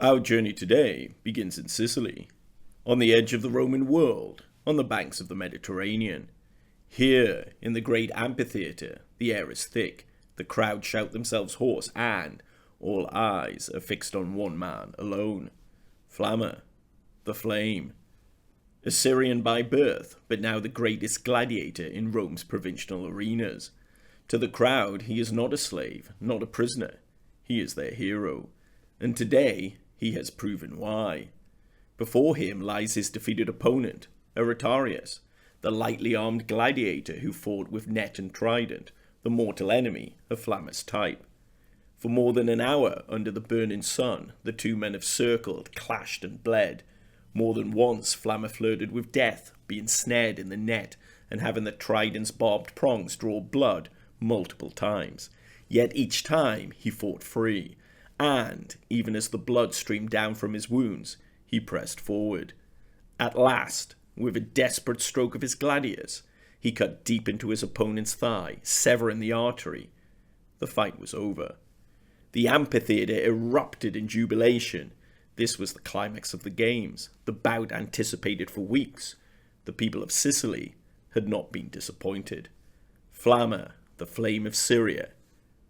Our journey today begins in Sicily, on the edge of the Roman world, on the banks of the Mediterranean. Here, in the great amphitheatre, the air is thick, the crowd shout themselves hoarse, and all eyes are fixed on one man alone. Flamma, the Flame. A Syrian by birth, but now the greatest gladiator in Rome's provincial arenas. To the crowd, he is not a slave, not a prisoner. He is their hero. And today, he has proven why. Before him lies his defeated opponent, Aretarius, the lightly armed gladiator who fought with net and trident, the mortal enemy of Flamma's type. For more than an hour under the burning sun, the two men have circled, clashed and bled. More than once Flamma flirted with death, being snared in the net and having the trident's barbed prongs draw blood multiple times. Yet each time he fought free, and, even as the blood streamed down from his wounds, he pressed forward. At last, with a desperate stroke of his gladius, he cut deep into his opponent's thigh, severing the artery. The fight was over. The amphitheatre erupted in jubilation. This was the climax of the games, the bout anticipated for weeks. The people of Sicily had not been disappointed. Flamma, the flame of Syria,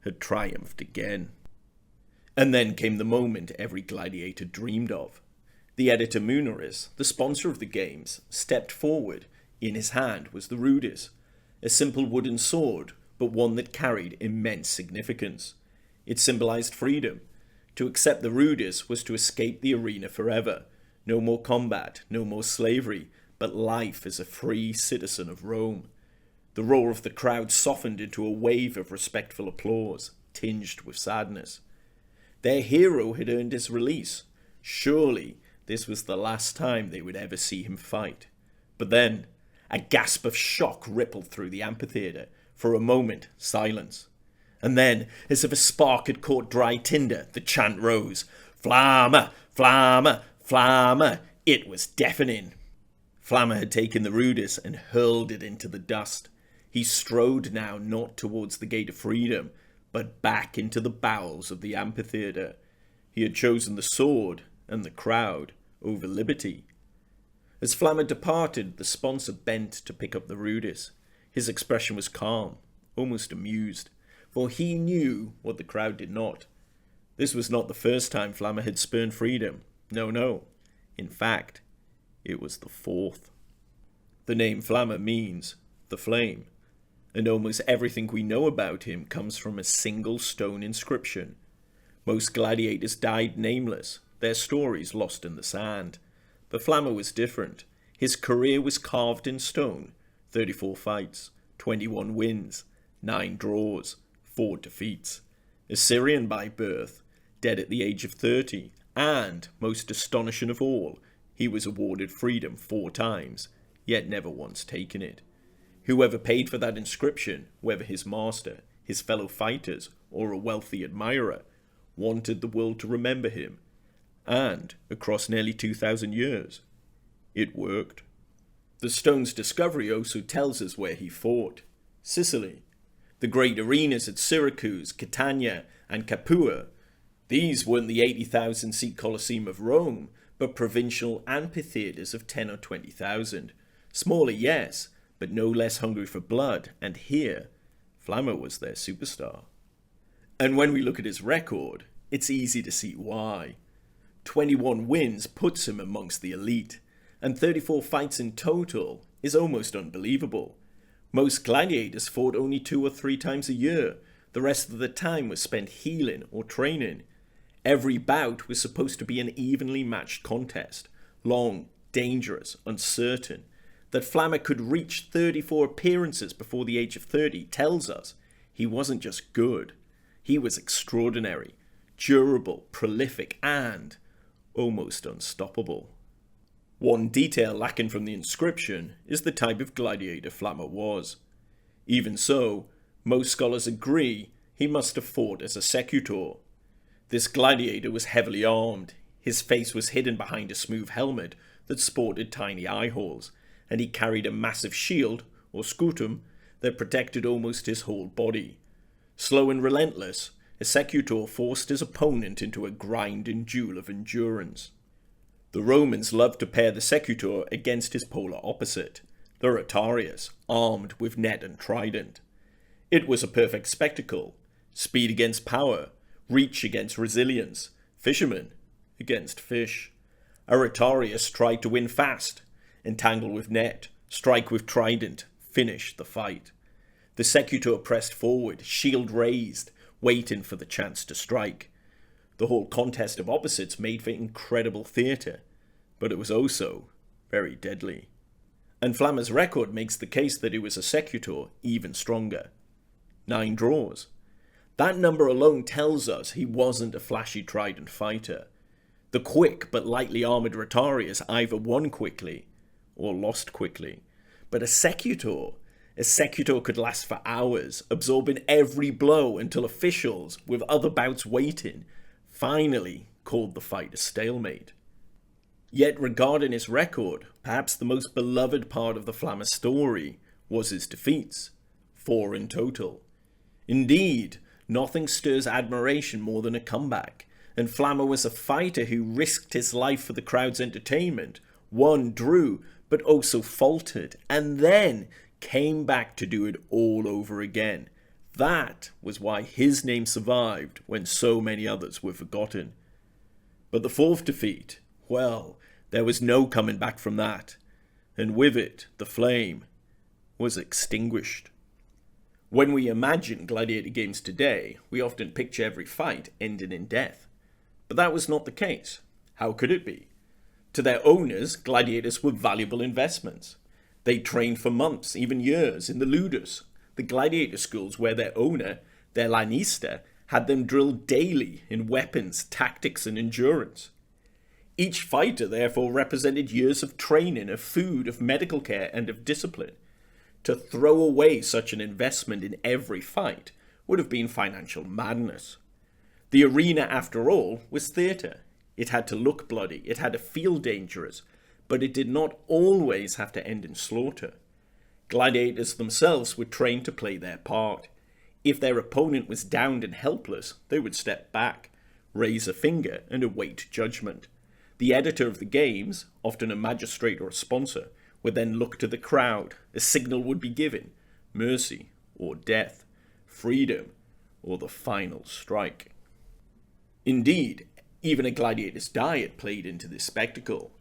had triumphed again. And then came the moment every gladiator dreamed of. The editor Munaris, the sponsor of the games, stepped forward. In his hand was the rudis, a simple wooden sword, but one that carried immense significance. It symbolized freedom. To accept the rudis was to escape the arena forever. No more combat, no more slavery, but life as a free citizen of Rome. The roar of the crowd softened into a wave of respectful applause, tinged with sadness. Their hero had earned his release. Surely this was the last time they would ever see him fight. But then, a gasp of shock rippled through the amphitheatre. For a moment, silence. And then, as if a spark had caught dry tinder, the chant rose. Flamma! Flamma! Flamma! It was deafening. Flamma had taken the rudis and hurled it into the dust. He strode now not towards the gate of freedom, but back into the bowels of the amphitheatre. He had chosen the sword and the crowd over liberty. As Flamma departed, the sponsor bent to pick up the rudis. His expression was calm, almost amused, for he knew what the crowd did not. This was not the first time Flamma had spurned freedom. No. In fact, it was the fourth. The name Flamma means the flame, and almost everything we know about him comes from a single stone inscription. Most gladiators died nameless, their stories lost in the sand. But Flamma was different. His career was carved in stone. 34 fights, 21 wins, 9 draws, 4 defeats. A Syrian by birth, dead at the age of 30, and, most astonishing of all, he was awarded freedom 4 times, yet never once taken it. Whoever paid for that inscription, whether his master, his fellow fighters, or a wealthy admirer, wanted the world to remember him. And, across nearly 2,000 years, it worked. The stone's discovery also tells us where he fought. Sicily. The great arenas at Syracuse, Catania, and Capua. These weren't the 80,000-seat Colosseum of Rome, but provincial amphitheatres of 10 or 20,000. Smaller, yes, but no less hungry for blood, and here, Flamma was their superstar. And when we look at his record, it's easy to see why. 21 wins puts him amongst the elite, and 34 fights in total is almost unbelievable. Most gladiators fought only 2 or 3 times a year. The rest of the time was spent healing or training. Every bout was supposed to be an evenly matched contest, long, dangerous, uncertain. That Flamma could reach 34 appearances before the age of 30 tells us he wasn't just good. He was extraordinary, durable, prolific, and almost unstoppable. One detail lacking from the inscription is the type of gladiator Flamma was. Even so, most scholars agree he must have fought as a secutor. This gladiator was heavily armed. His face was hidden behind a smooth helmet that sported tiny eye holes, and he carried a massive shield, or scutum, that protected almost his whole body. Slow and relentless, a secutor forced his opponent into a grinding duel of endurance. The Romans loved to pair the secutor against his polar opposite, the rotarius, armed with net and trident. It was a perfect spectacle, speed against power, reach against resilience, fishermen against fish. A rotarius tried to win fast, entangle with net, strike with trident, finish the fight. The secutor pressed forward, shield raised, waiting for the chance to strike. The whole contest of opposites made for incredible theatre, but it was also very deadly. And Flamma's record makes the case that he was a secutor even stronger. 9 draws. That number alone tells us he wasn't a flashy trident fighter. The quick but lightly armoured rotarius either won quickly or lost quickly. But a secutor could last for hours, absorbing every blow until officials, with other bouts waiting, finally called the fight a stalemate. Yet regarding his record, perhaps the most beloved part of the Flamma story was his defeats, 4 in total. Indeed, nothing stirs admiration more than a comeback, and Flamma was a fighter who risked his life for the crowd's entertainment, won, drew, but also faltered, and then came back to do it all over again. That was why his name survived when so many others were forgotten. But the 4th defeat, well, there was no coming back from that, and with it, the flame was extinguished. When we imagine gladiator games today, we often picture every fight ending in death. But that was not the case. How could it be? To their owners, gladiators were valuable investments. They trained for months, even years, in the ludus, the gladiator schools where their owner, their lanista, had them drilled daily in weapons, tactics, and endurance. Each fighter therefore represented years of training, of food, of medical care, and of discipline. To throw away such an investment in every fight would have been financial madness. The arena, after all, was theatre. It had to look bloody, it had to feel dangerous, but it did not always have to end in slaughter. Gladiators themselves were trained to play their part. If their opponent was downed and helpless, they would step back, raise a finger, and await judgment. The editor of the games, often a magistrate or a sponsor, would then look to the crowd. A signal would be given: mercy or death, freedom or the final strike. Indeed, even a gladiator's diet played into this spectacle.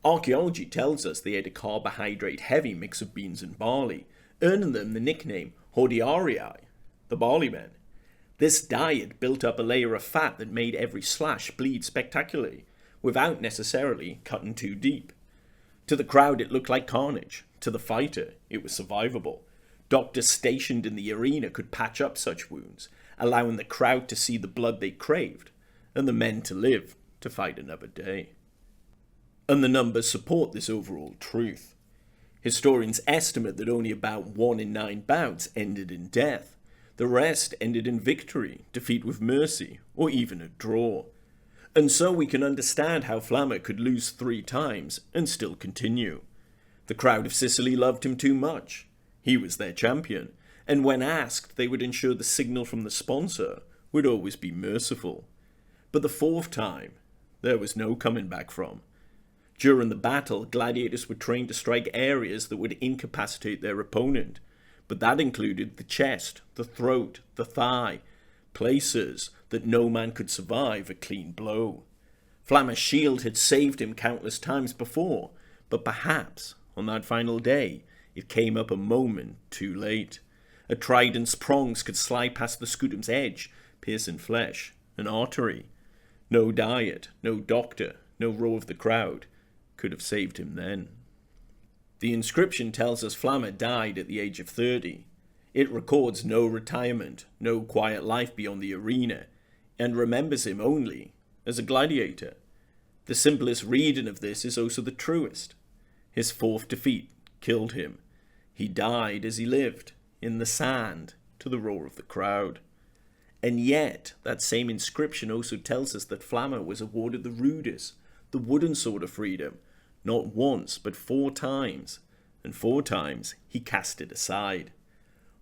Archaeology tells us they ate a carbohydrate-heavy mix of beans and barley, earning them the nickname hordearii, the barley men. This diet built up a layer of fat that made every slash bleed spectacularly, without necessarily cutting too deep. To the crowd it looked like carnage. To the fighter it was survivable. Doctors stationed in the arena could patch up such wounds, allowing the crowd to see the blood they craved, and the men to live to fight another day. And the numbers support this overall truth. Historians estimate that only about 1 in 9 bouts ended in death. The rest ended in victory, defeat with mercy, or even a draw. And so we can understand how Flamma could lose 3 times and still continue. The crowd of Sicily loved him too much. He was their champion, and when asked, they would ensure the signal from the sponsor would always be merciful. But the 4th time, there was no coming back from. During the battle, gladiators were trained to strike areas that would incapacitate their opponent, but that included the chest, the throat, the thigh, places that no man could survive a clean blow. Flamma's shield had saved him countless times before, but perhaps, on that final day, it came up a moment too late. A trident's prongs could slide past the scutum's edge, piercing flesh, an artery. No diet, no doctor, no row of the crowd could have saved him then. The inscription tells us Flamma died at the age of 30. It records no retirement, no quiet life beyond the arena, and remembers him only as a gladiator. The simplest reading of this is also the truest. His 4th defeat killed him. He died as he lived, in the sand, to the roar of the crowd. And yet, that same inscription also tells us that Flamma was awarded the rudis, the wooden sword of freedom, not once but 4 times, and 4 times he cast it aside.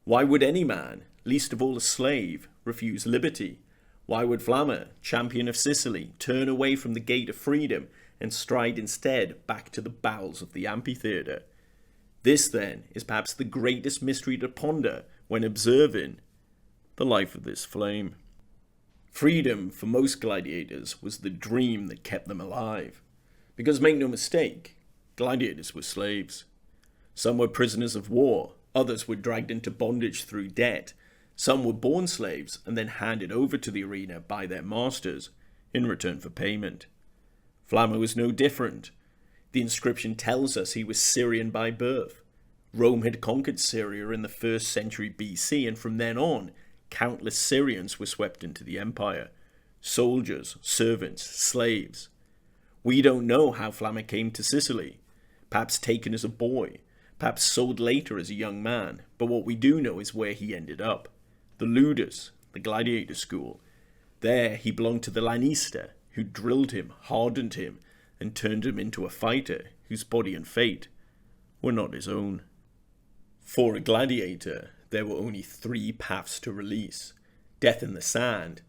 Why would any man, least of all a slave, refuse liberty, Why would Flamma, champion of Sicily, turn away from the gate of freedom and stride instead back to the bowels of the amphitheatre? This, then, is perhaps the greatest mystery to ponder when observing the life of this flame. Freedom, for most gladiators, was the dream that kept them alive. Because make no mistake, gladiators were slaves. Some were prisoners of war, others were dragged into bondage through debt. Some were born slaves and then handed over to the arena by their masters in return for payment. Flamma was no different. The inscription tells us he was Syrian by birth. Rome had conquered Syria in the 1st century BC, and from then on, countless Syrians were swept into the empire. Soldiers, servants, slaves. We don't know how Flamma came to Sicily. Perhaps taken as a boy, perhaps sold later as a young man, but what we do know is where he ended up. The Ludus, the gladiator school. There he belonged to the lanista, who drilled him, hardened him, and turned him into a fighter whose body and fate were not his own. For a gladiator, there were only 3 paths to release: death in the sand,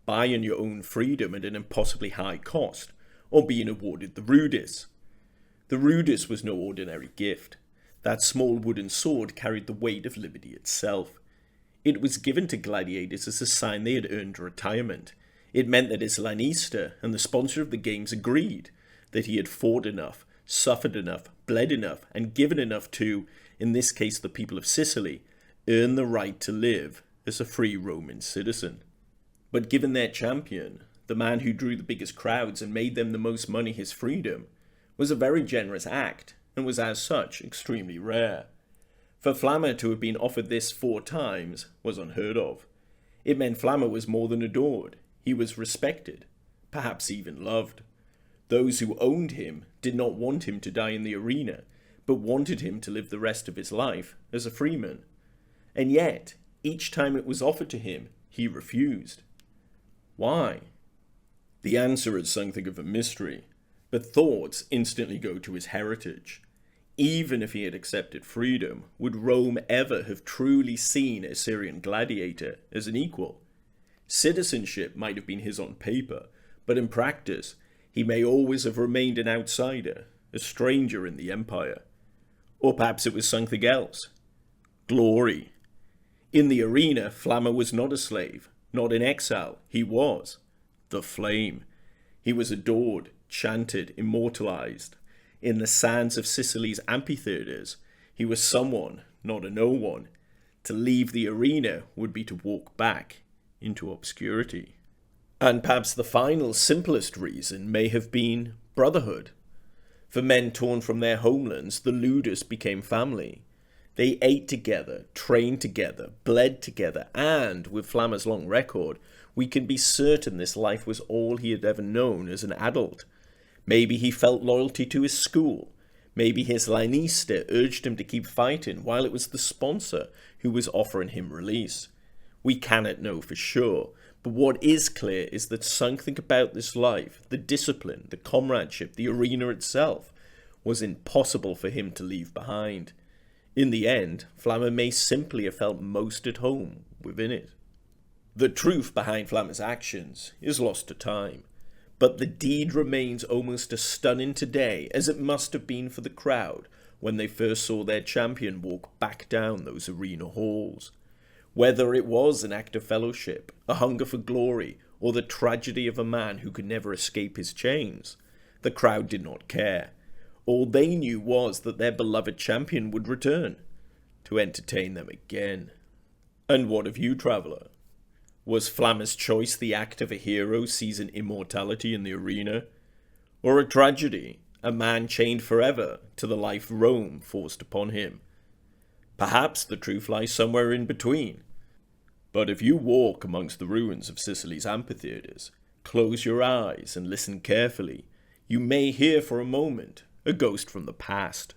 buying your own freedom at an impossibly high cost, or being awarded the rudis. The rudis was no ordinary gift. That small wooden sword carried the weight of liberty itself. It was given to gladiators as a sign they had earned retirement. It meant that his lanista and the sponsor of the games agreed that he had fought enough, suffered enough, bled enough, and given enough to, in this case the people of Sicily, earn the right to live as a free Roman citizen. But given their champion, the man who drew the biggest crowds and made them the most money his freedom, was a very generous act, and was as such extremely rare. For Flamma to have been offered this 4 times was unheard of. It meant Flamma was more than adored. He was respected, perhaps even loved. Those who owned him did not want him to die in the arena, but wanted him to live the rest of his life as a freeman. And yet, each time it was offered to him, he refused. Why? The answer is something of a mystery, but thoughts instantly go to his heritage. Even if he had accepted freedom, would Rome ever have truly seen a Syrian gladiator as an equal? Citizenship might have been his on paper, but in practice, he may always have remained an outsider, a stranger in the empire. Or perhaps it was something else. Glory. In the arena, Flamma was not a slave, not in exile. He was the flame. He was adored, chanted, immortalized. In the sands of Sicily's amphitheatres, he was someone, not a no one. To leave the arena would be to walk back into obscurity. And perhaps the final, simplest reason may have been brotherhood. For men torn from their homelands, the ludus became family. They ate together, trained together, bled together, and, with Flamma's long record, we can be certain this life was all he had ever known as an adult. Maybe he felt loyalty to his school. Maybe his lanista urged him to keep fighting while it was the sponsor who was offering him release. We cannot know for sure, but what is clear is that something about this life, the discipline, the comradeship, the arena itself, was impossible for him to leave behind. In the end, Flamma may simply have felt most at home within it. The truth behind Flamma's actions is lost to time, but the deed remains almost as stunning today as it must have been for the crowd when they first saw their champion walk back down those arena halls. Whether it was an act of fellowship, a hunger for glory, or the tragedy of a man who could never escape his chains, the crowd did not care. All they knew was that their beloved champion would return, to entertain them again. And what of you, traveller? Was Flamma's choice the act of a hero seizing immortality in the arena? Or a tragedy, a man chained forever to the life Rome forced upon him? Perhaps the truth lies somewhere in between. But if you walk amongst the ruins of Sicily's amphitheatres, close your eyes and listen carefully, you may hear for a moment a ghost from the past.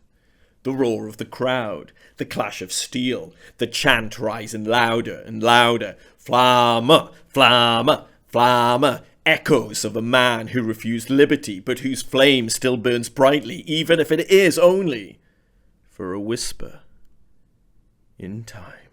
The roar of the crowd, the clash of steel, the chant rising louder and louder. Flamma, Flamma, Flamma. Echoes of a man who refused liberty, but whose flame still burns brightly, even if it is only for a whisper in time.